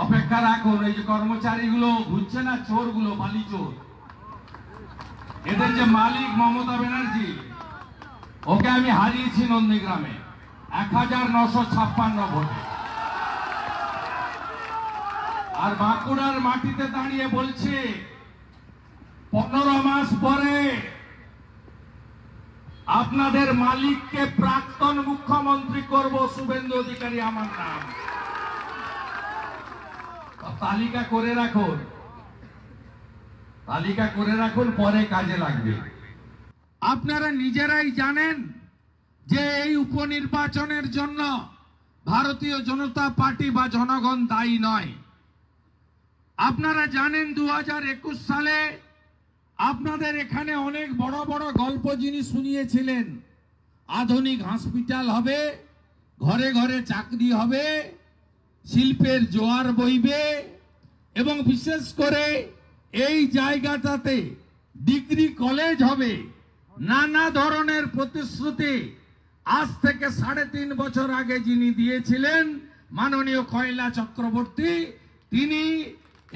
অপেক্ষা রাখুন। এই যে কর্মচারীগুলো ঘুরছে না, চোরগুলো, বালি চোর, এদের যে মালিক মমতা ব্যানার্জি, ওকে আমি হারিয়েছি নন্দীগ্রামে 1956 ভোটে। আর বাঁকুড়ার মাটিতে দাঁড়িয়ে বলছে 15 মাস পরে আপনাদের মালিককে প্রাক্তন মুখ্যমন্ত্রী করব, শুভেন্দু অধিকারী আমার নাম। তালিকা করে রাখুন, তালিকা করে রাখুন, পরে কাজে লাগবে। আপনারা নিজেরাই জানেন যে এই উপনির্বাচনের জন্য ভারতীয় জনতা পার্টি বা জনগণ দায়ী নয়। আপনারা জানেন 2021 সালে আপনাদের এখানে অনেক বড় বড় গল্প যিনি শুনিয়েছিলেন, আধুনিক হসপিটাল হবে, ঘরে ঘরে চাকরি হবে, শিল্পের জোয়ার বইবে এবং বিশেষ করে এই জায়গাটাতে ডিগ্রি কলেজ হবে। নানা ধরনের প্রতিশ্রুতি আজ থেকে 3.5 বছর আগে যিনি দিয়েছিলেন মাননীয় কয়লা চক্রবর্তী, তিনি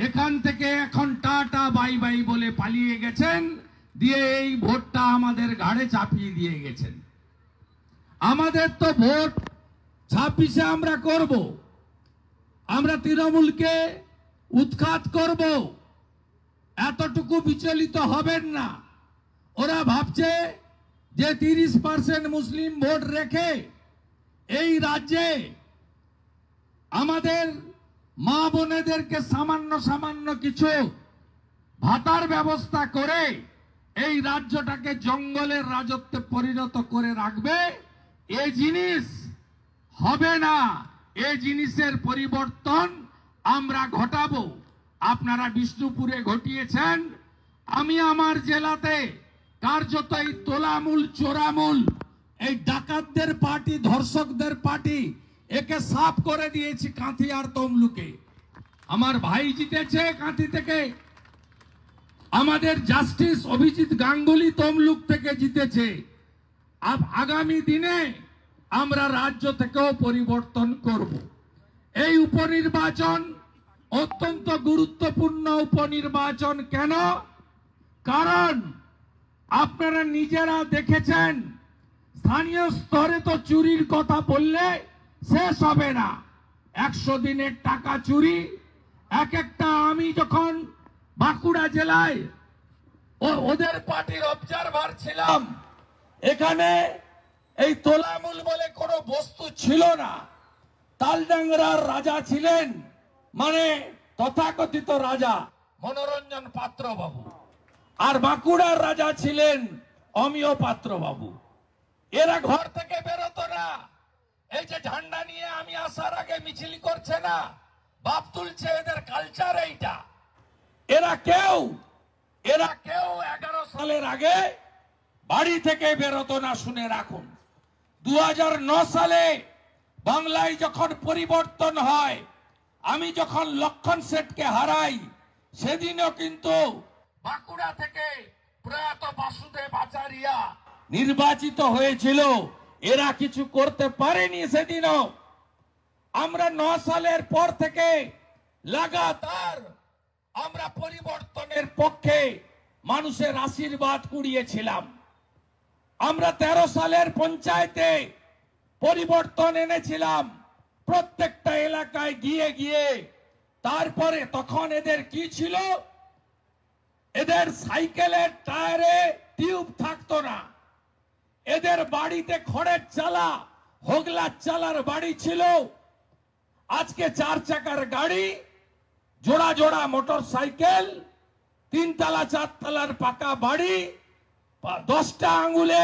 এখান থেকে এখন টাটা বাই বাই বলে পালিয়ে গেছেন, দিয়ে এই ভোটটা আমাদের ঘাড়ে চাপিয়ে দিয়ে গেছেন। আমাদের তো ভোট 26-এ আমরা করব, আমরা তৃণমূলকে উৎখাত করব, এতটুকু বিচলিত হবেন না। ওরা ভাবছে যে 30% মুসলিম ভোট রেখে এই রাজ্যে আমাদের মা বোনেদেরকে সামান্য সামান্য কিছু ভাতার ব্যবস্থা করে এই রাজ্যটাকে জঙ্গলের রাজত্বে পরিণত করে রাখবে। এই জিনিস হবে না, এই জিনিসের পরিবর্তন আমরা ঘটাবো। আপনারা বিষ্ণুপুরে ঘটিয়েছেন, আমি আমার জেলাতে কার্যত এই তোলামূল চোরামূল, এই ডাকাতদের পার্টি, ধর্ষকদের পার্টি, একে সাফ করে দিয়েছি কাঁথি আর তমলুকে। আমার ভাই জিতেছে কাঁথি থেকে, আমাদের জাস্টিস অভিজিৎ গাঙ্গুলি তমলুক থেকে জিতেছে। আগামী দিনে আমরা রাজ্য থেকেও পরিবর্তন করব। এই উপনির্বাচন অত্যন্ত গুরুত্বপূর্ণ উপনির্বাচন। কেন? কারণ আপনারা নিজেরা দেখেছেন স্থানীয় স্তরে তো চুরির কথা বললে শেষ হবে না। 100 দিনের টাকা চুরি এক একটা। আমি যখন বাঁকুড়া জেলায় ওদের পার্টির অবজারভার ছিলাম, এখানে এই তোলামূল বলে কোনো বস্তু ছিল না। তালডাংরার রাজা ছিলেন, মানে তথাকথিত রাজা মনোরঞ্জন পাত্র বাবু, আর বাঁকুড়ার রাজা ছিলেন অমিয় পাত্র বাবু। এরা ঘর থেকে বেরোতো না। এই যে ঝান্ডা নিয়ে আমি আসার আগে মিছিল করছে না, বাপ তুলছে, এদের কালচার এইটা। এরা কেউ 11 সালের আগে বাড়ি থেকে বেরোতো না, শুনে রাখুন। 2009 সালে বাংলায় যখন পরিবর্তন হয়, আমি যখন লক্ষণ সেঠকে হারাই, সেদিনও কিন্তু বাঁকুড়া থেকে প্রয়াত বাসুদেব আচারিয়া নির্বাচিত হয়েছিল। এরা কিছু করতে পারেনি সেদিনও। আমরা 9 সালের পর থেকে লাগাতার আমরা পরিবর্তনের পক্ষে মানুষের আশীর্বাদ কুড়িয়েছিলাম। আমরা 13 সালের পঞ্চায়েতে পরিবর্তন এনেছিলাম, প্রত্যেকটা এলাকায় গিয়ে গিয়ে। তারপরে তখন এদের কি ছিল? এদের সাইকেলের টায়ারে টিউব থাকতো না, এদের বাড়িতে খড়ের চালা, হোগলার চালার বাড়ি ছিল। আজকে 4 চাকার গাড়ি, জোড়া জোড়া মোটর সাইকেল, 3 তলা 4 তলার পাকা বাড়ি, 10টা আঙ্গুলে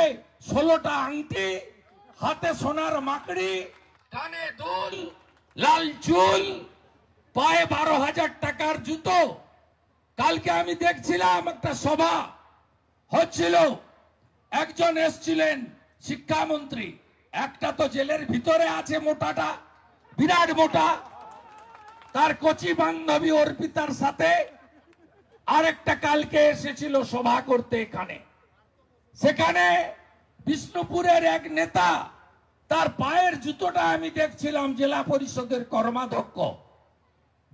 16টা আংটি, হাতে সোনার মাকড়ি, কানে দুল, লাল চুল, পায়ে 12,000 টাকার জুতো। কালকে আমি দেখছিলাম একটা সভা হচ্ছিল, একজন এসছিলেন শিক্ষামন্ত্রী, একটা তো জেলের ভিতরে আছে মোটাটা, বিরাট মোটা, তার কচি বান্ধবী অর্পিতার সাথে আরেকটা কালকে এসেছিল সভা করতে এখানে। সেখানে বিষ্ণুপুরের এক নেতা, তার পায়ের জুতোটা আমি দেখছিলাম জেলা পরিষদের কর্মাধ্যক্ষ,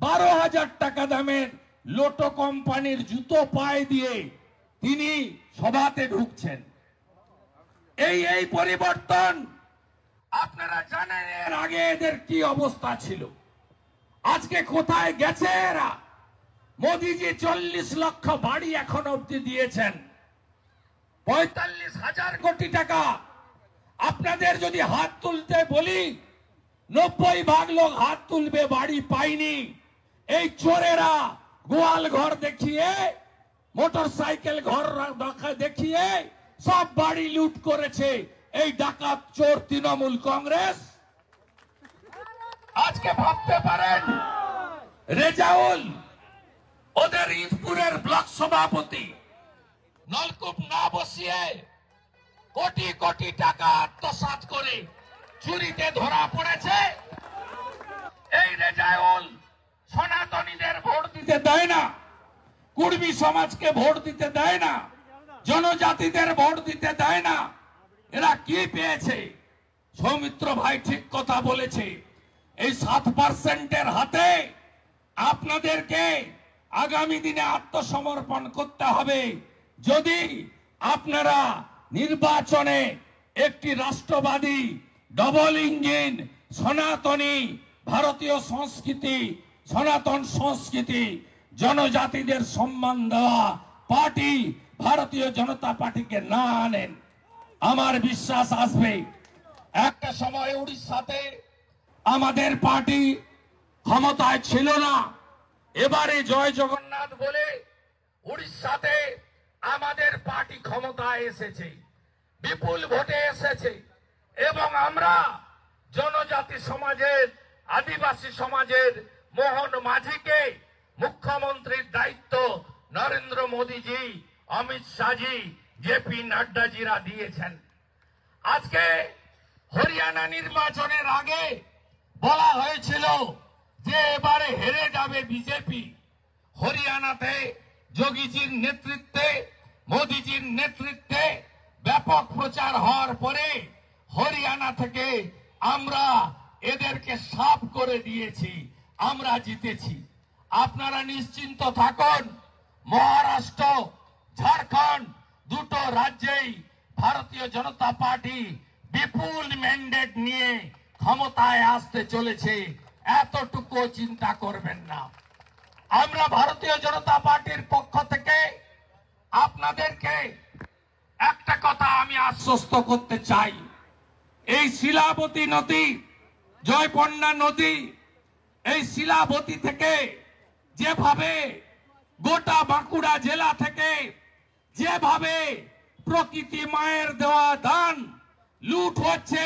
12,000 টাকা দামের লোটো কোম্পানির জুতো পায়ে দিয়ে তিনি সভাতে ঢুকছেন। এই পরিবর্তন আপনারা জানেন। এর আগে এদের কি অবস্থা ছিল, আজকে কোথায় গেছে এরা? মোদিজি 40 লক্ষ বাড়ি এখন অব্দি দিয়েছেন, 45,000 কোটি টাকা। আপনাদের যদি হাত তুলতে বলি, 90% লোক হাত তুলবে, বাড়ি পাইনি। এই চোরেরা গোয়াল ঘর দেখিয়ে, মোটরসাইকেল ঘর দেখিয়ে সব বাড়ি লুট করেছে এই ডাকাত চোর তৃণমূল কংগ্রেস। আজকে ভাবতে পারেন রেজাউল ওদের ইন্দপুরের ব্লক সভাপতি, নলকূপ না বসিয়ে কোটি কোটি টাকা আত্মসাৎ করে চুরিতে ধরা পড়েছে। এই রেজাউল সনাতনীদের ভোট দিতে দেয় না, কুর্মী সমাজকে ভোট দিতে দেয় না, জনজাতিদের ভোট দিতে দেয় না। এরা কি পেয়েছে? সৌমিত্র ভাই ঠিক কথা বলেছে, এই 7% হাতে আপনাদেরকে আগামী দিনে আত্মসমর্পণ করতে হবে। যদি আপনারা নির্বাচনে একটি রাষ্ট্রবাদী, ডবল ইঞ্জিন, সনাতনী ভারতীয় সংস্কৃতি, সনাতন সংস্কৃতি, জনজাতিদের সম্মান দেওয়া পার্টি ভারতীয় জনতা পার্টিকে না আনেন, আমার বিশ্বাস আসবে। একটা সময় উড়িষ্যাতে আমাদের পার্টি ক্ষমতায় ছিল না, এবারে জয় জগন্নাথ বলে উড়িষ্যাতে আমাদের পার্টি ক্ষমতায় এসেছে, বিপুল ভোটে এসেছে। এবং আমরা জনজাতি সমাজের, আদিবাসী সমাজের মোহন মাঝিকে মুখ্যমন্ত্রীর দায়িত্ব নরেন্দ্র মোদীজি, অমিত শাহজি, জেপি নাড্ডাজিরা দিয়েছেন। আজকে হরিয়ানা নির্বাচনের আগে বলা হয়েছিল যে এবারে হেরে যাবে বিজেপি। হরিয়ানাতে যোগীজির নেতৃত্বে, মোদীজির নেতৃত্বে ব্যাপক প্রচার হওয়ার পরে হরিয়ানা থেকে আমরা এদেরকে সাফ করে দিয়েছি, আমরা জিতেছি। আপনারা নিশ্চিন্ত থাকুন, মহারাষ্ট্র, ঝাড়খণ্ড দুটো রাজ্যেই ভারতীয় জনতা পার্টি বিপুল ম্যান্ডেট নিয়ে ক্ষমতায় আসতে চলেছে, এতটুকু চিন্তা করবেন না। আমরা ভারতীয় জনতা পার্টির পক্ষ থেকে আপনাদেরকে একটা কথা আমি আশ্বস্ত করতে চাই, এই শিলাবতী নদী, জয়পন্না নদী, এই শিলাবতী থেকে যেভাবে গোটা বাঁকুড়া জেলা থেকে যেভাবে প্রকৃতি মায়ের দেওয়া দান লুট হচ্ছে,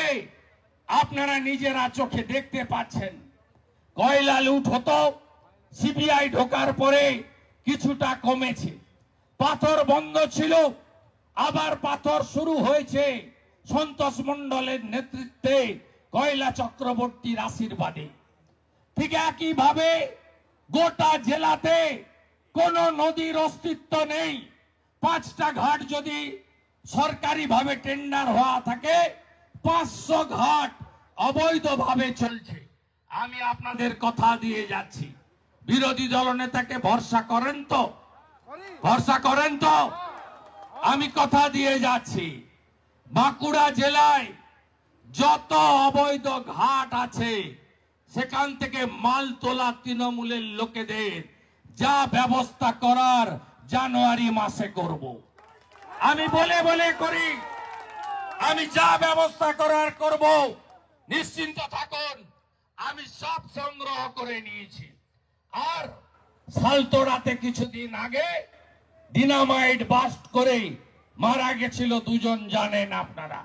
আপনারা নিজেরা চোখে দেখতে পাচ্ছেন। কয়লা লুট হতো, সিবিআই ঢোকার পরে কিছুটা কমেছে। পাথর বন্ধ ছিল, আবার পাথর শুরু হয়েছে সন্তোষ মণ্ডলের নেতৃত্বে, কয়লা চক্রবর্তীর আশীর্বাদে। ঠিক একইভাবে গোটা জেলাতে কোন নদীর অস্তিত্ব নেই। 5টা ঘাট যদি সরকারিভাবে টেন্ডার হওয়া থাকে, 500 ঘাট অবৈধভাবে চলছে। আমি আপনাদের কথা দিয়ে যাচ্ছি, বিরোধী দলনেতাকে ভরসা করেন তো? ভরসা করেন তো? আমি কথা দিয়ে যাচ্ছি, বাঁকুড়া জেলায় যত অবৈধ ঘাট আছে সেখান থেকে মাল তোলা তৃণমূলের লোকেদের যা ব্যবস্থা করার জানুয়ারি মাসে করব। আমি বলে বলে করি, আমি যা ব্যবস্থা করার করব, নিশ্চিন্ত থাকুন। আমি সব সংগ্রহ করে নিয়েছি। আর সালতোড়াতে কিছুদিন আগে ডিনামাইট বাস্ট করে মারা গেছিল 2 জন, জানেন আপনারা।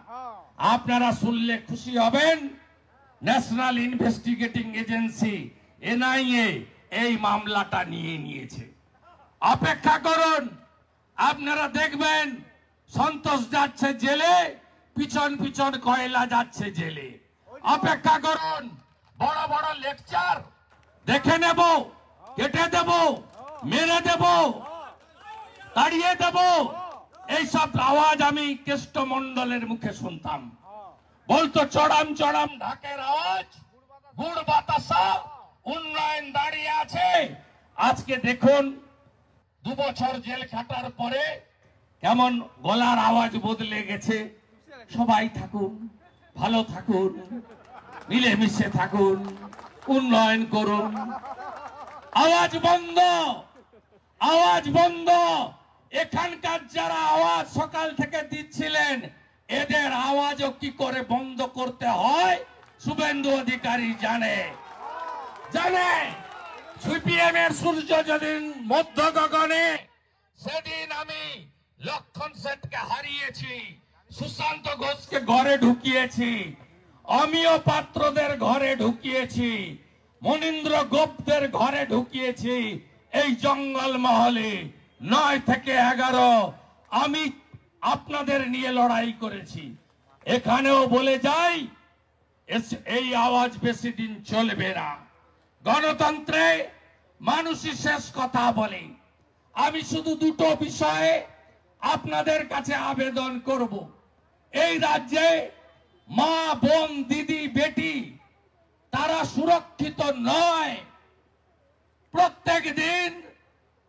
আপনারা শুনলে খুশি হবেন, ন্যাশনাল ইনভেস্টিগেটিং এজেন্সি এনআইএ এই মামলাটা নিয়ে নিয়েছে। অপেক্ষা করুন, আপনারা দেখবেন সন্তোষ যাচ্ছে জেলে, পিছন পিছন কয়লা যাচ্ছে জেলে। অপেক্ষা করুন, বড় বড় লেকচার দেখে নেব, কেটে দেব, মেরে দেব, তাড়িয়ে দেব, এইসব আওয়াজ আমি কেষ্টমণ্ডলের মুখে শুনতাম। বলতো চড়াম চড়াম ঢাকের আওয়াজ, গুড় বাতাসা, উন্নয়ন দাঁড়িয়ে আছে, আজকে দেখুন 2 বছর জেল খাটার পরে কেমন গলার আওয়াজ বদলে গেছে। সবাই থাকুন, ভালো থাকুন, মিলেমিশে থাকুন, উন্নয়ন করুন। আওয়াজ বন্ধ, আওয়াজ বন্ধ। এখানকার যারা আওয়াজ সকাল থেকে দিচ্ছিলেন এদের আওয়াজও কি করে বন্ধ করতে হয় শুভেন্দু অধিকারী জানে। সিপিএম এর সূর্য যেদিন মধ্য গগনে, সেদিন আমি লক্ষণ সেনকে হারিয়েছি, সুশান্ত ঘোষকে ঘরে ঢুকিয়েছি, অমিয় পাত্রদের ঘরে ঢুকিয়েছি, মনীন্দ্র গোপদের ঘরে ঢুকিয়েছি। এই জঙ্গল মহলে 9 থেকে 11 আমি আপনাদের নিয়ে লড়াই করেছি। এখানেও বলে যাই এই আওয়াজ বেশি দিন চলবে না। গণতন্ত্রে মানুষই শেষ কথা বলে। আমি শুধু 2টো বিষয়ে আপনাদের কাছে আবেদন করব। এই রাজ্যে মা, বোন, দিদি, বেটি তারা সুরক্ষিত নয়। প্রত্যেক দিন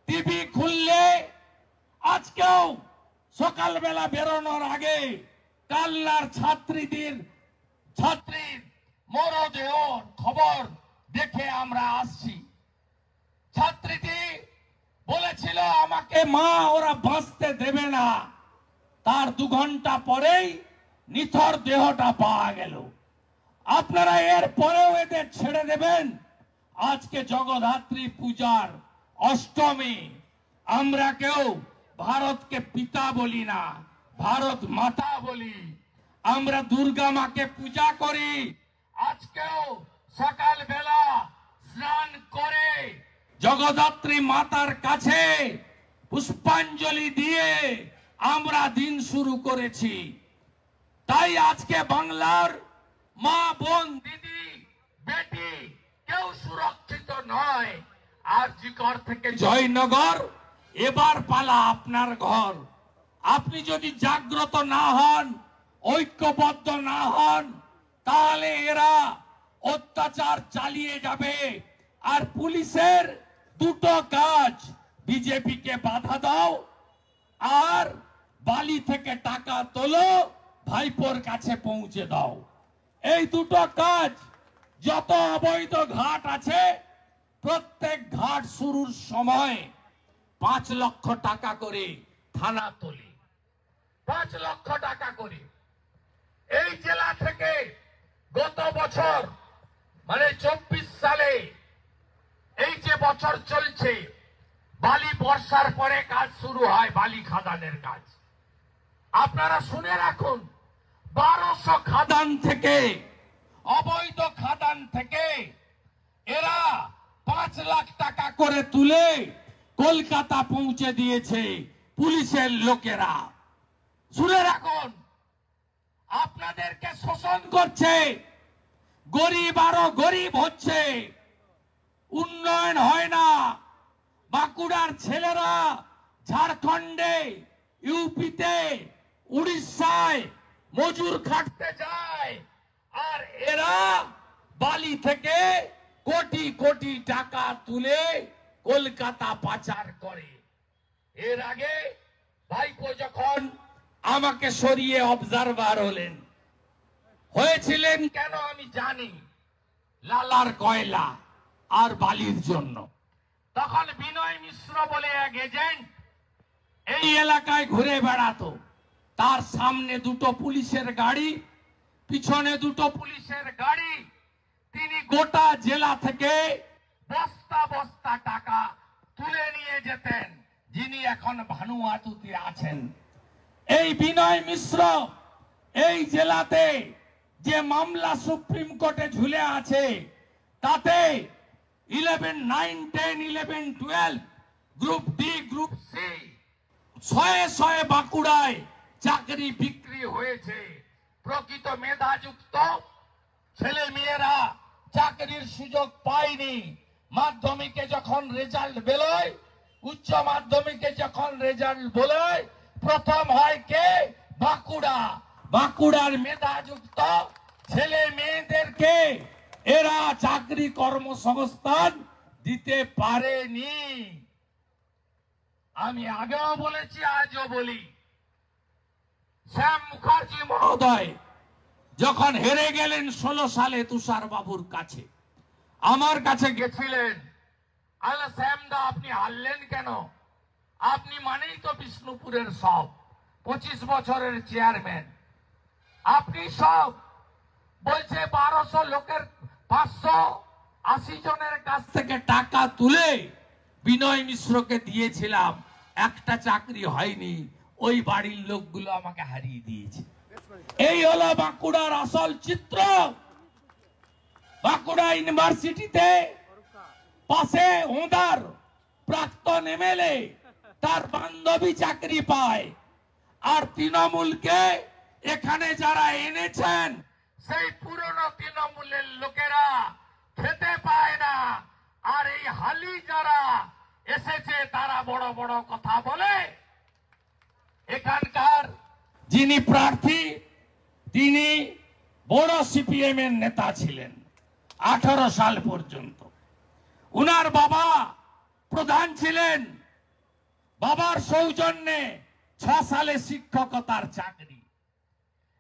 টিভি খুললে, আজকেও সকালবেলা বেরোনোর আগে কালনার ছাত্রীর মরদেহ খবর দেখে আমরা আসছি। ছাত্রীটি বলেছিল আমাকে মা ওরা বাঁচতে দেবে না, তার 2 ঘন্টা পরেই নিথর দেহটা পাওয়া গেল। আপনারা এর পরেও এদের ছেড়ে দেবেন? আজকে জগদ্ধাত্রী পূজার অষ্টমী, আমরা কেউ ভারতকে পিতা বলি না, ভারত মাতা বলি। আমরা দুর্গা মাকে পূজা করি। আজকেও সকালবেলা স্নান করে জগদ্ধাত্রী মাতার কাছে পুষ্পাঞ্জলি দিয়ে আমরা দিন শুরু করেছি। তাই আজকে বাংলার মা, বোন, দিদি, বেটি কেউ সুরক্ষিত নয়। আরজিকর থেকে জয়নগর, এবার পালা আপনার ঘর। আপনি যদি জাগ্রত না হন, ঐক্যবদ্ধ না হন, তাহলে এরা অত্যাচার চালিয়ে যাবে। আর পুলিশের 2টো কাজ, বিজেপিকে বাধা দাও আর বালি থেকে টাকা তোলো, ভাইপোর কাছে পৌঁছে দাও। এই 2টো কাজ। যত অবৈধ ঘাট আছে প্রত্যেক ঘাট শুরুর সময় 5 লক্ষ টাকা করে থানা তোলে, 5 লক্ষ টাকা করে। এই জেলা থেকে গত বছর মানে 24 সালে, এই যে বছর চলছে, বালি বর্ষার পরে কাজ শুরু হয়, বালি খাদানের কাজ। আপনারা শুনে রাখুন, 1200 খাদান থেকে, অবৈধ খাদান থেকে এরা 5 লাখ টাকা করে তুলে কলকাতা পৌঁছে দিয়েছে পুলিশের লোকেরা। শুনে রাখুন, আপনাদেরকে শোষণ করছে, গরিব আরো গরিব হচ্ছে, উন্নয়ন হয় না। বাঁকুড়ার ছেলেরা ঝাড়খণ্ডে, ইউপিতে, উড়িষ্যায় মজুর খাটতে যায়, আর এরা বালি থেকে কোটি কোটি টাকা তুলে কলকাতা পাচার করে। এর আগে ভাইপো যখন আমাকে সরিয়ে অবজারভার হয়েছিলেন কেন আমি জানি, লালার কয়লা আর বালির জন্য। তখন বিনয় মিশ্র বলে এক এজেন্ট এই এলাকায় ঘুরে বেড়াতো। তার সামনে 2টো পুলিশের গাড়ি, পিছনে 2টো পুলিশের গাড়ি। তিনি গোটা জেলা থেকে বস্তা বস্তা টাকা তুলে নিয়ে যেতেন, যিনি এখন ভানুয়াতুতে আছেন। এই বিনয় মিশ্র এই জেলাতে যে মামলা সুপ্রিম কোর্টে ঝুলে আছে, তাতে 11, 9, 10, 11, 12 গ্রুপ ডি, গ্রুপ সি, 100 বাঁকুড়ায় চাকরি বিক্রি হয়েছে। প্রকৃত মেধাযুক্ত ছেলে মেয়েরা চাকরির সুযোগ পায়নি। মাধ্যমিকে যখন রেজাল্ট বেরোয়, উচ্চ মাধ্যমিকে যখন রেজাল্ট বেরোয়, প্রথম হয় কে? বাঁকুড়া। বাঁকুড়ার মেধাযুক্ত ছেলে মেয়েদেরকে এরা চাকরি কর্মসংস্থান দিতে পারেনি। আমি আগেও বলেছি, আজও বলি, শ্যাম মুখার্জি মহোদয় যখন হেরে গেলেন 16 সালে তুষার বাবুর কাছে, আমার কাছে গেছিলেন। আল্লাহ শ্যামদা, আপনি হারলেন কেন? আপনি মানেই তো বিষ্ণুপুরের সব 25 বছরের চেয়ারম্যান, আপনি সব। বলছে 1200 লোকের 580 জনের কাছ থেকে টাকা তুলে বিনয় মিশ্রকে দিয়েছিলাম, একটা চাকরি হয়নি, ওই বাড়ির লোকগুলো আমাকে হারিয়ে দিয়েছে। এই হলো বাঁকুড়ার আসল চিত্র। বাঁকুড়া ইউনিভার্সিটিতে পাশে ওঁদার প্রাক্তন এমএলএ তার বান্ধবী চাকরি পায়, আর তৃণমূলকে এখানে যারা এনেছেন সেই পুরনো তৃণমূলের লোকেরা খেতে পায় না। আর এই হালি যারা এসেছে তারা বড় বড় কথা বলে। এখানকার যিনি প্রার্থী তিনি বড় সিপিএম এর নেতা ছিলেন 18 সাল পর্যন্ত। উনার বাবা প্রধান ছিলেন, বাবার সৌজন্যে 6 সালে শিক্ষকতার চাকরি।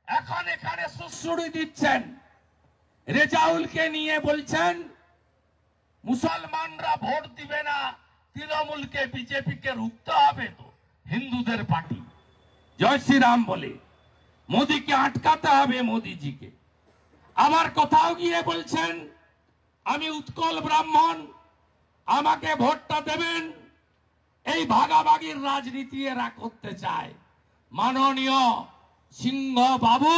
এখন এখানে সুশ্রুড়ি দিচ্ছেন, রেজাউলকে নিয়ে বলছেন মুসলমানরা ভোট দিবে না, তৃণমূলকে বিজেপিকে রুখতে হবে, তো হিন্দুদের পার্টি জয় শ্রীরাম বলে মোদীকে আটকাতে হবে, মোদীজিকে। আবার কোথাও গিয়ে বলছেন আমি উৎকল ব্রাহ্মণ, আমাকে ভোটটা দেবেন। এই ভাগাভাগির রাজনীতি এরা করতে চায়। মাননীয় সিংহ বাবু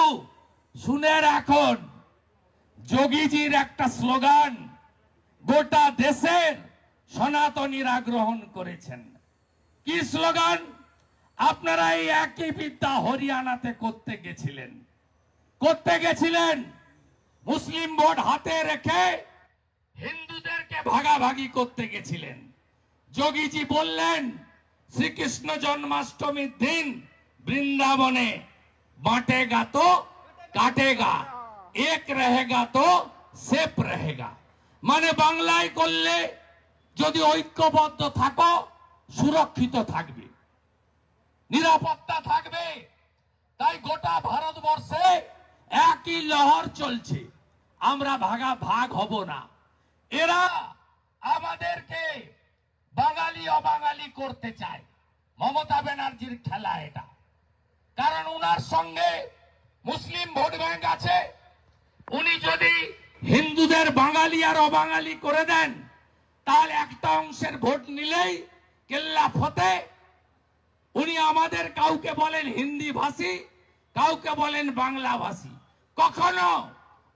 শুনে রাখুন, যোগীজির একটা স্লোগান গোটা দেশের সনাতনীরা গ্রহণ করেছেন। কি স্লোগান? আপনারা এই একই বিদ্যা হরিয়ানাতে করতে গেছিলেন, মুসলিম ভোট হাতে রেখে হিন্দুদেরকে ভাগাভাগি করতে গেছিলেন। যোগীজি বললেন শ্রীকৃষ্ণ জন্মাষ্টমীর দিন বৃন্দাবনে বাঁটেগা তো কাটেগা, এক रहेगा তো সেফ रहेगा। মানে বাংলায় করলে যদি ঐক্যবদ্ধ থাকো সুরক্ষিত থাকবে, নিরাপত্তা থাকবে। তাই গোটা ভারতবর্ষে একই লহর চলছে, আমরা ভাগ হব না। এরা আমাদেরকে বাঙালি অবাঙালি করতে চায়। মমতা ব্যানার্জির খেলা এটা, কারণ উনার সঙ্গে মুসলিম ভোট ব্যাংক আছে। উনি যদি হিন্দুদের বাঙালি আর অবাঙালি করে দেন, তাহলে একটা অংশের ভোট নিলেই কেল্লা ফতে। উনি আমাদের কাউকে বলেন হিন্দি ভাষী, কাউকে বলেন বাংলা ভাষী, কখনো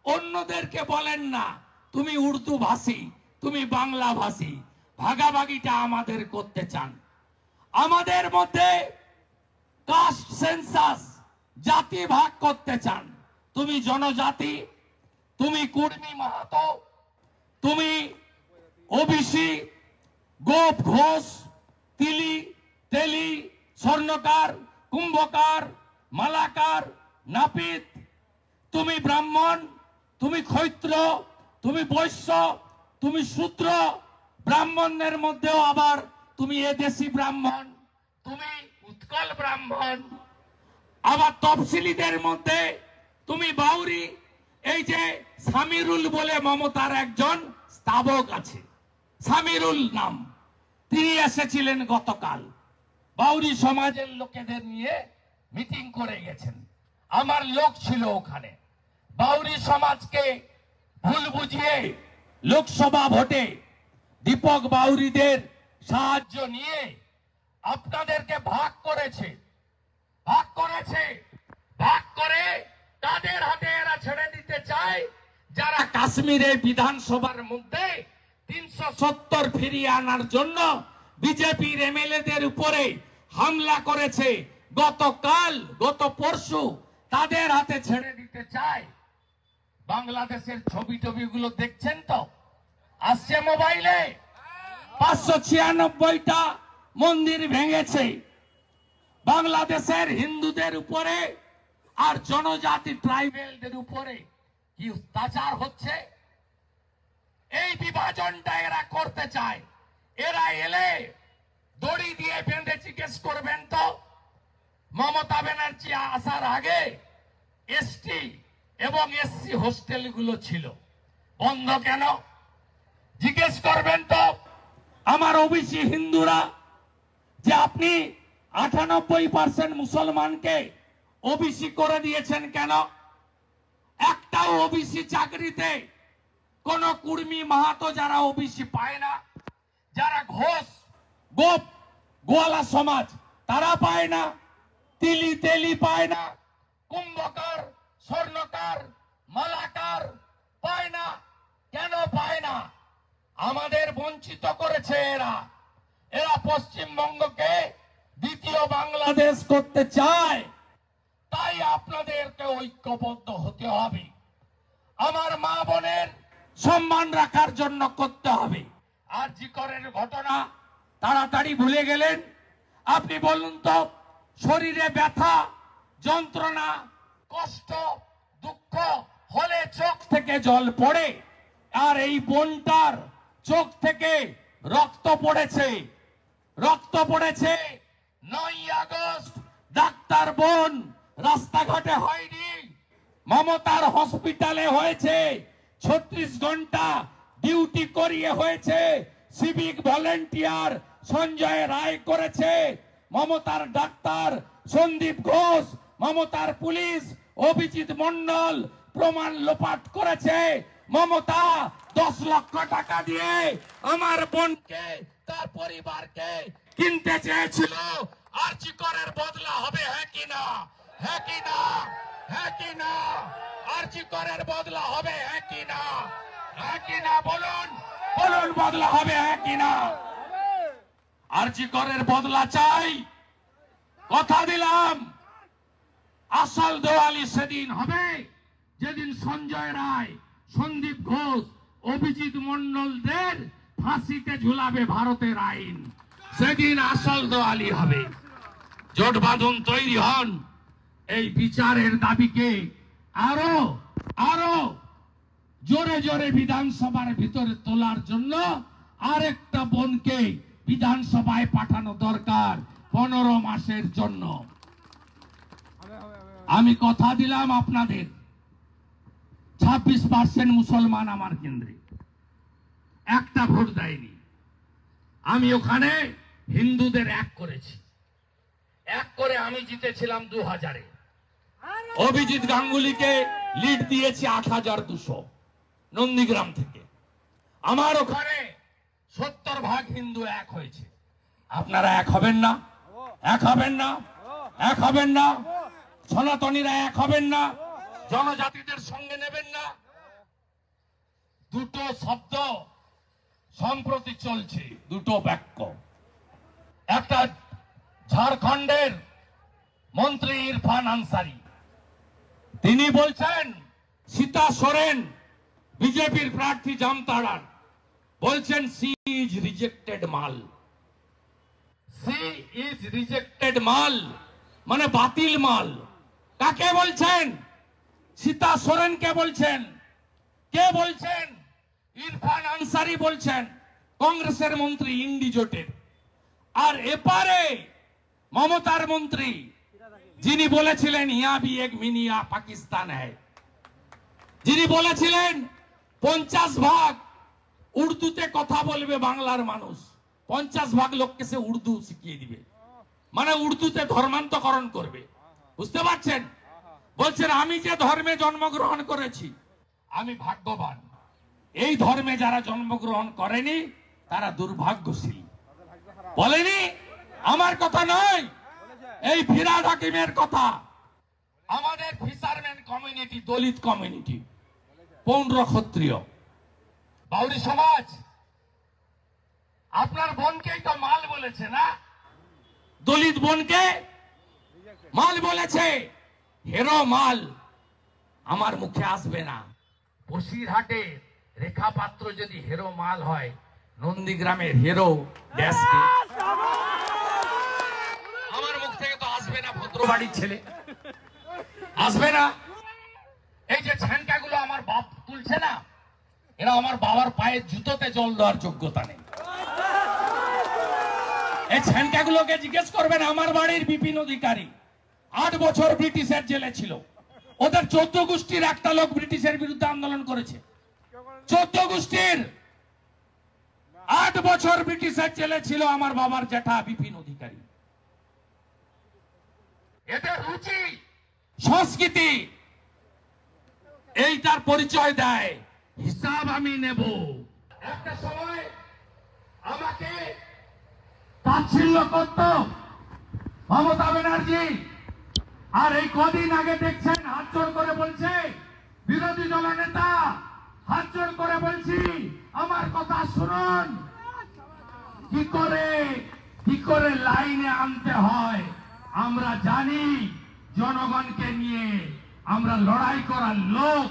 অন্যদেরকে বলেন না তুমি উর্দু ভাষী, তুমি বাংলা ভাষী। ভাগাভাগিটা আমাদের করতে চান। আমাদের মধ্যে কাস্ট সেন্সাস, জাতি ভাগ করতে চান। তুমি জনজাতি, তুমি কুর্মী মাহাতো, তুমি ওবিসি, গোপ ঘোষ, তিলি তেলি, স্বর্ণকার, কুম্ভকার, মালাকার, নাপিত, তুমি ব্রাহ্মণ, তুমি ক্ষৈত্র, তুমি বৈশ্য, তুমি শূদ্র। ব্রাহ্মণের মধ্যেও আবার তুমি এদেশি ব্রাহ্মণ, তুমি উৎকল ব্রাহ্মণ। আবার তফসিলিদের মধ্যে তুমি বাউরি। এই যে সামিরুল বলে মমতার একজন স্তাবক আছে, সামিরুল নাম, তিনি এসেছিলেন গতকাল, বাউরি সমাজের লোকেদের নিয়ে মিটিং করে গেছেন। আমার লোক ছিল ওখানে। বাউরি সমাজকে ভুল বুঝিয়ে লোকসভা ভোটে দীপক বাউরিদের সাহায্য নিয়ে আপনাদেরকে ভাগ করেছে। ভাগ করে তাদের হাতে এরা ছেড়ে দিতে চায়, যারা কাশ্মীরে বিধানসভার মধ্যে 370 ফিরিয়ে আনার জন্য বিজেপির এমএলএদের উপরে হামলা করেছে গতকাল, গত পরশু, তাদের হাতে ছেড়ে দিতে চায়। বাংলাদেশের ছবি টবিগুলো দেখছেন তো, আসছে মোবাইলে। 596টা মন্দির ভেঙেছে। বাংলাদেশের হিন্দুদের উপরে আর জনজাতি ট্রাইবেলদের উপরে কি অত্যাচার হচ্ছে। এই বিভাজনটা এরা করতে চায়। এরা এলে দড়ি দিয়ে বেঁধে জিজ্ঞেস করবেন তো মমতা ব্যানার্জি আসার আগে এসটি এবং এসসি হোস্টেলগুলো ছিল বন্ধ কেন? জিজ্ঞেস করবেন তো আমার ওবিসি হিন্দুরা যে আপনি 98% মুসলমানকে ওবিসি করে দিয়েছেন কেন? একটাও ওবিসি চাকরিতে কোন কুর্মী মাহাতো যারা ওবিসি পায় না, যারা ঘোষ গোপ গোয়ালা সমাজ তারা পায় না, তিলি তেলি পায় না, কুম্ভকার স্বর্ণকার মালাকার পায় না। কেন পায় না? আমাদের বঞ্চিত করেছে এরা। এরা পশ্চিমবঙ্গকে দ্বিতীয় বাংলাদেশ করতে চায়। তাই আপনাদেরকে ঐক্যবদ্ধ হতে হবে। আমার মা বোনের সম্মান রাখার জন্য করতে হবে। আর জি করের ঘটনা তাড়াতাড়ি ভুলে গেলেন। আপনি বলুন তো, শরীরে ব্যথা যন্ত্রণা কষ্ট দুঃখ হলে চোখ থেকে জল পড়ে, আর এই বোনটার চোখ থেকে রক্ত পড়েছে। 9ই আগস্ট ডাক্তার বোন রাস্তাঘাটে হয়নি, মমতার হসপিটালে হয়েছে। 36 ঘন্টা ডিউটি করিয়ে হয়েছে। সিভিক ভলেন্টিয়ার সঞ্জয় রায় করেছে, মমতার ডাক্তার সন্দীপ ঘোষ, মমতার পুলিশ অভিজিৎ মন্ডল প্রমাণ লোপাট করেছে। মমতা 10 লক্ষ টাকা দিয়ে আমার বোনকে তার পরিবারকে কিনতে চেয়েছিল। আর জি করের বদলা হবে, হ্যাঁ কি না? হ্যাঁ কি না? হ্যাঁ কি না? আর জি করের বদলা হবে, হ্যাঁ কি না? হ্যাঁ কি না? বলুন বলুন, বদলা হবে হ্যাঁ কি না? আর জি করের বদলা চাই, কথা দিলাম। আসল দেওয়ালি সেদিন হবে যেদিন সঞ্জয় রায় সন্দীপ ঘোষ অভিজিৎ মন্ডলদের ফাঁসিতে ঝুলাবে ভারতের আইন। সেদিন আসল দেওয়ালি হবে। জোট বাঁধন তৈরি হন। এই বিচারের দাবিকে আরো আরো জোরে জোরে বিধানসভার ভিতরে তোলার জন্য আরেকটা বোনকে বিধানসভায় পাঠানো দরকার 15 মাসের জন্য। আমি কথা দিলাম আপনাদের, 26% মুসলমান আমার কেন্দ্রে, একটা ভোট দেয়নি। আমি ওখানে হিন্দুদের এক করেছি, এক করে আমি জিতেছিলাম 2000-এ। অভিজিৎ গাঙ্গুলিকে লিড দিয়েছি 8200 নন্দীগ্রাম থেকে। আমার ওখানে 70% হিন্দু এক হয়েছে। আপনারা এক হবেন না? এক হবেন না? এক হবেন না? সনাতনীরা এক হবেন না? জনজাতিদের সঙ্গে নেবেন না? দুটো শব্দ সম্প্রতি চলছে, দুটো বাক্য। একটা ঝাড়খণ্ডের মন্ত্রী ইরফান আনসারি, তিনি বলছেন সীতা সোরেন বিজেপির প্রার্থী জামতাড়ার, বলছেন সি ইজ রিজেক্টেড মাল। সি ইজ রিজেক্টেড মাল মানে বাতিল মাল। কাকে বলছেন? সীতা সোরেনকে বলছেন। কে বলছেন? ইরফান আনসারি বলছেন, কংগ্রেসের মন্ত্রী ইন্ডি জোটের। আর এপারে মমতার মন্ত্রী যিনি বলেছিলেন ইয়া ভি এক মিনিয়া পাকিস্তান হ্যায়, যিনি বলেছিলেন 50% উর্দুতে কথা বলবে বাংলার মানুষ, 50% লোককে সে উর্দু শিখিয়ে দিবে, মানে উর্দুতে ধর্মান্তকরণ করবে। বুঝতে পারছেন? বলছেন আমি যে ধর্মে জন্মগ্রহণ করেছি আমি ভাগ্যবান, এই ধর্মে যারা জন্মগ্রহণ করেনি তারা দুর্ভাগ্যশীল। বলেনি? আমার কথা নয়, এই ফিরাদ হাকিমের কথা। আমাদের ফিশারম্যান কমিউনিটি, দলিত কমিউনিটি, পৌণ্ড ক্ষত্রিয়, বাউরি সমাজ আপনার বোনকেই তো মাল বলেছে না? দলিত বোনকে মাল বলেছে, হেরো মাল। আমার মুখে আসবে না। বসিরহাটে রেখা পাত্র যদি হেরো মাল হয়, নন্দীগ্রামের হেরো ড্যাশকে আমার মুখ থেকে তো আসবে না। ভদ্রবাড়ির ছেলে আসবে না। এই যে ঝানকাগুলো আমার বাপ তুলছে না, এরা আমার বাবার পায়ের জুতোতে জল দেওয়ার যোগ্যতা নেই। এই ছ্যানকাগুলোকে জিজ্ঞেস করবেন, আমার বাড়ির বিপিন অধিকারী 8 বছর ব্রিটিশের জেলে ছিল। ওদের 14 গোষ্ঠীর একটা লোক ব্রিটিশের বিরুদ্ধে আন্দোলন করেছে। 14 গোষ্ঠীর 8 বছর ব্রিটিশের জেলে ছিল আমার বাবার জ্যাঠা বিপিন অধিকারী। এদের রুচি সংস্কৃতি এইটার পরিচয় দেয়। হিসাব আমি নেব। একটা সময় আমাকে তাচ্ছিল্য করত মমতা ব্যানার্জি, আর এই কদিন আগে দেখছেন হাত জোড় করে বলছে বিরোধী দলনেতা, হাত জোড় করে বলছি আমার কথা শুনুন, কি করে লাইনে আনতে হয় আমরা জানি। জনগণকে নিয়ে আমরা লড়াই করার লোক।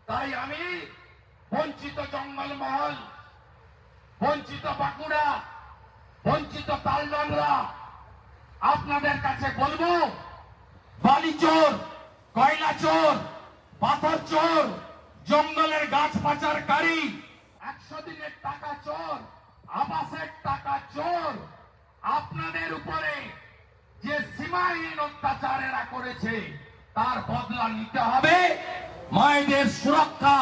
তাই আমি বঞ্চিত জঙ্গলমহল, বঞ্চিত বাঁকুড়া, বঞ্চিত তালডাংরা আপনাদের কাছে বলবো, বালি চোর, কয়লা চোর, পাথর চোর, জঙ্গলের গাছ পাচারকারী, 100 দিনের টাকা চোর, আবাসের টাকা চোর, আপনাদের উপরে যে সীমাহীন অত্যাচার এরা করেছে তার বদলা নিতে হবে। মায়েদের সুরক্ষা,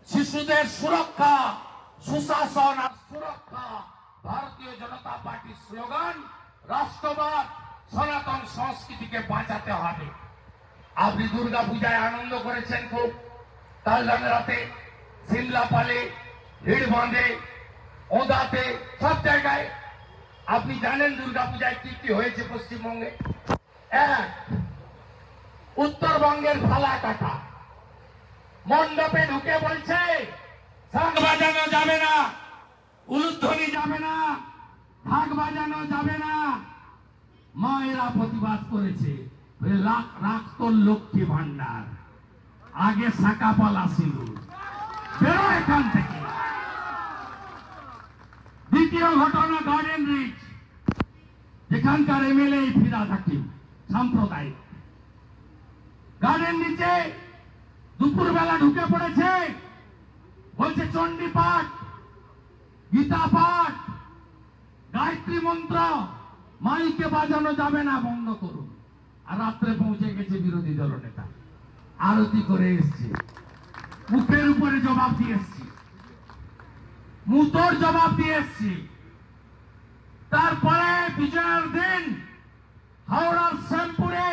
শিশুদের সুরক্ষা, সুশাসন আর সুরক্ষা ভারতীয় জনতা পার্টির স্লোগান। রাষ্ট্রবাদ, সনাতন সংস্কৃতিকে বাঁচাতে হবে। আপনি দুর্গা পূজায় আনন্দ করেছেন খুব, তালডাংরাতে, সিমলাপালে, হিড়বাঁধে, ওদাতে, সব জায়গায়। আপনি জানেন দুর্গা পূজায় কি কি হয়েছে পশ্চিমবঙ্গে? এক, উত্তরবঙ্গের ফালাকাটা মণ্ডপে ঢুকে বলছে শাঁখ বাজানো যাবে না, উলুধ্বনি যাবে না, ঢাক বাজানো যাবে না। মায়েরা প্রতিবাদ করেছে, রাখ তোর লক্ষ্মী ভান্ডার, আগে শাকাপালা ছিল, বেরো এখান থেকে। দ্বিতীয় ঘটনা গার্ডেন রিচ, যেখানকার এমএলএ ফিরাদ হাকিম সাম্প্রদায়িক। গার্ডেন নিচে দুপুরবেলা ঢুকে পড়েছে, বলছে চণ্ডী পাঠ, গীতা পাঠ, গায়ত্রী মন্ত্র মাইকে বাজানো যাবে না, বন্ধ করুন। আর রাত্রে পৌঁছে গেছে বিরোধী দলনেতা, আরতি করে এসছে, মুখের উপরে জবাব দিয়ে এসছি, মুতোর জবাব দিয়ে এসছি। তারপরে বিজয়ের দিন হাওড়ার শ্যামপুরে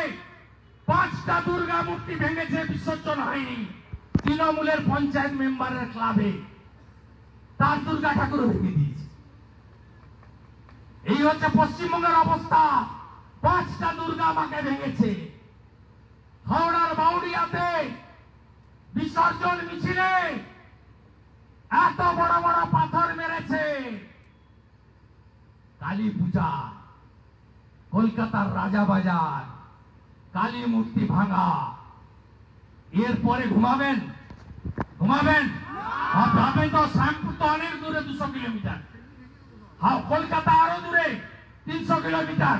5টা দুর্গা মূর্তি ভেঙেছে, বিসর্জন হয়নি। তৃণমূলের পঞ্চায়েত মেম্বারের ক্লাবে তার দুর্গা ঠাকুর ভেঙে দিয়েছে। এই হচ্ছে পশ্চিমবঙ্গের অবস্থা। 5টা দুর্গা মাকে ভেঙেছে। হাওড়ার বাউরিয়াতে বিসর্জন মিছিলে এত বড় বড় পাথর মেরেছে। কালী পূজা, কলকাতার রাজাবাজার, কালী মূর্তি ভাঙা। এরপরে ঘুমাবেন? ভাবেন তো শ্যামপুর তো অনেক দূরে, 200 কিলোমিটার। কলকাতা আরো দূরে, 300 কিলোমিটার।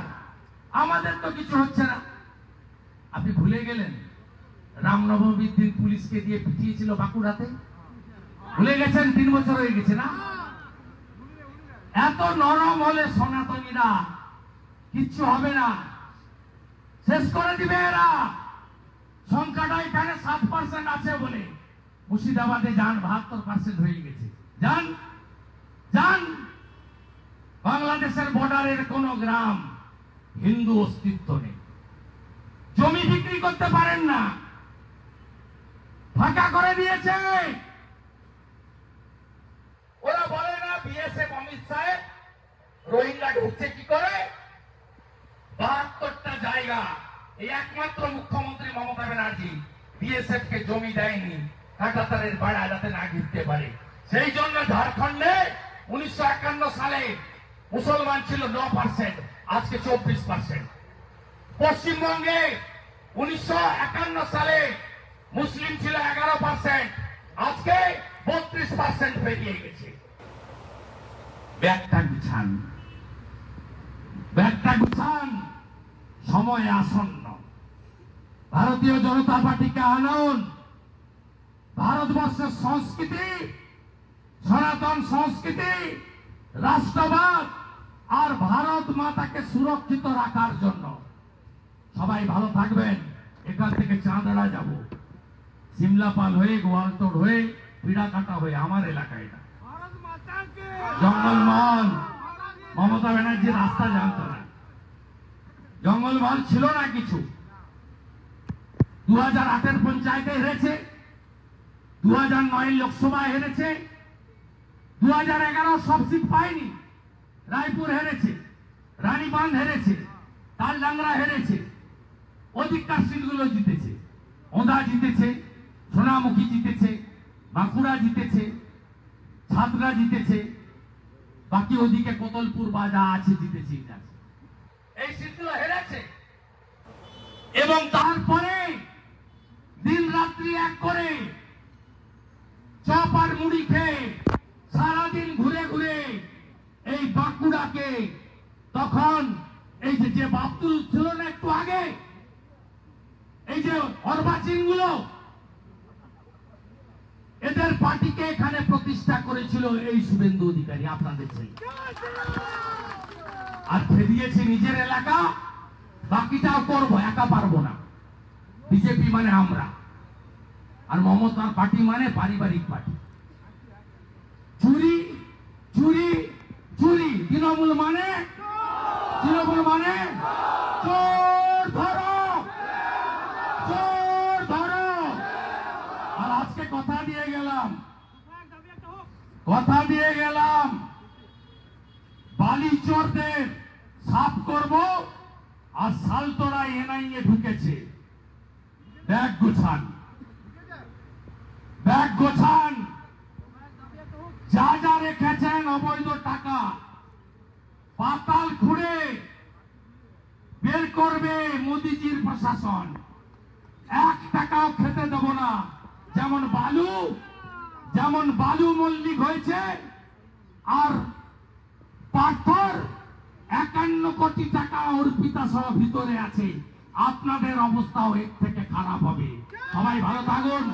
আমাদের তো কিছু হচ্ছে না। আপনি ভুলে গেলেন রামনবমীর দিন পুলিশকে দিয়ে পিটিয়েছিল বাঁকুড়াতে? ভুলে গেছেন? 3 বছর হয়ে গেছে না? এত নরম হলে সনাতনীরা কিচ্ছু হবে না, শেষ করে দিবে এরা। সংখ্যাটা এখানে 7% আছে বলে মুর্শিদাবাদে যান 72% হয়ে গেছে। যান বাংলাদেশের বর্ডারের কোন গ্রাম হিন্দু অস্তিত্ব নেই, জমি বিক্রি করতে পারেন না, ফাঁকা করে দিয়েছে। ওরা বলে না বিএসএফ অমিত শাহ রোহিঙ্গা ঢুকছে কি করে? 72টা জায়গা এই একমাত্র মুখ্যমন্ত্রী মমতা ব্যানার্জি বিএসএফ কে জমি দেয়নি, কাঁটাতারের বাড়া যাতে না ঘিরতে পারে। সেই জন্য ঝাড়খণ্ডে 1951 সালে মুসলমান ছিল 9%, আজকে 24%। পশ্চিমবঙ্গে 1951 সালে মুসলিম ছিল 11%, আজকে 32% বেরিয়ে গেছে। ব্যাগটা গুছান, সময় আসন্ন। ভারতীয় জনতা পার্টিকে আনুন, ভারতবর্ষের সংস্কৃতি, সনাতন সংস্কৃতি, রাষ্ট্রবাদ আর ভারত মাতাকে সুরক্ষিত রাখার জন্য। সবাই ভালো থাকবেন। এখান থেকে চাঁদড়া যাব, সিমলাপাল হয়ে, গোয়ালতোড় হয়ে, পিড়াকাটা হয়ে আমার এলাকায় না, জঙ্গলমহল। মমতা ব্যানার্জি রাস্তা জানতো না, জঙ্গলমহল ছিল না কিছু। 2008-এর পঞ্চায়েতে হেরেছে, 2009 লোকসভায় হেরেছে, 2011 সব সিট পায়নি। রায়পুর হেরেছে, রানীবাঁধ হেরেছে, তালডাংরা হেরেছে, অধিকার সিটগুলো জিতেছে। ওঁদা জিতেছে, সোনামুখী জিতেছে, বাঁকুড়া জিতেছে, ছাতরা জিতেছে, বাকি ওদিকে কোতলপুর বাজা আছে জিতেছে। এই সিটগুলো হেরেছে। এবং তারপরে দিন রাত্রি এক করে চপ আর মুড়ি খেয়ে সারাদিন ঘুরে ঘুরে এই বাঁকুড়াকে, তখন এই যে বাবতুল ছিল না একটু আগে, এই যে অর্বাচীন গুলো, এদের পার্টিকে এখানে প্রতিষ্ঠা করেছিল এই শুভেন্দু অধিকারী, আপনাদের ছেলে। আর খেদিয়েছে নিজের এলাকা, বাকিটাও করবো, একা পারবো না। বিজেপি মানে আমরা, আর মমতার পার্টি মানে পারিবারিক পার্টি। চুরি চুরি চুরি, তৃণমূল মানে চোর ধরো, চোর ধরো। আর আজকে কথা দিয়ে গেলাম বালি চোরদের সাফ করব। আর সালতোড়া এনআইএ ঢুকেছে, ব্যাগ গোছান, যা যা রেখেছেন অবৈধ টাকা পাতাল খুঁড়ে বের করবে মোদিজির প্রশাসন। 1 টাকাও খেতে দেব না। যেমন বালু মল্লিক হয়েছে, আর পাথর 51 কোটি টাকা অর্পিতা সহ ভিতরে আছে। আপনাদের অবস্থাও এর থেকে খারাপ হবে। সবাই ভালো থাকুন।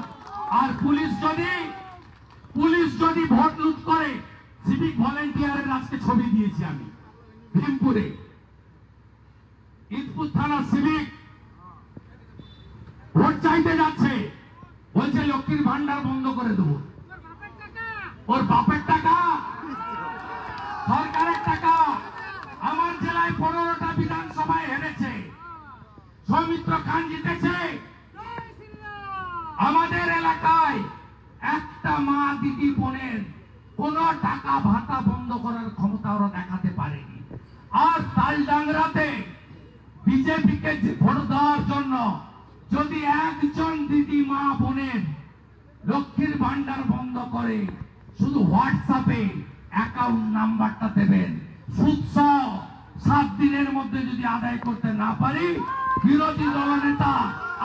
আর পুলিশ যদি ভোট লুট করে, সিভিক ভলেন্টিয়ারের আজকে ছবি দিয়েছি আমি ভীমপুরে, ইদপুর থানা সিভিক ভোট চাইতে যাচ্ছে, বলছে লক্ষ্মীর ভান্ডার বন্ধ করে দেবো। ওর বাপের টাকা, সরকারের টাকা। আমার জেলায় 15টা বিধানসভায় হেরেছে, সৌমিত্র খান জিতেছে। আমাদের এলাকায় একটা মা দিদি বোনের কোন টাকা ভাতা বন্ধ করার ক্ষমতা ওরা দেখাতে পারেনি। আর তালডাংরাতে বিজেপিকে ভোট দেওয়ার জন্য যদি একজন দিদি মা বোনের লক্ষ্মীর ভান্ডার বন্ধ করে, শুধু হোয়াটসঅ্যাপে অ্যাকাউন্ট নাম্বারটা দেবেন। সুদ 7 দিনের মধ্যে যদি আদায় করতে না পারি, বিরোধী দলনেতা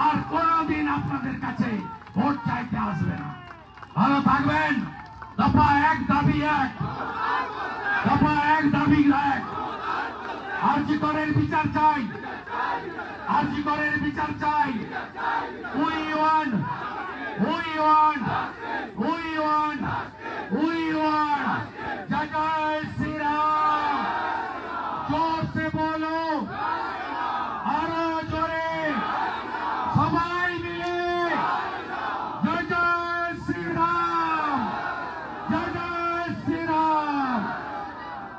আর কোনদিন আপনাদের কাছে ভোট চাইতে আসবে না। ভালো থাকবেন। দফা 1 দাবি 1, দফা 1 দাবি 1। আরজি করের বিচার চাই, আরজি করের বিচার চাই। We want Joy Joy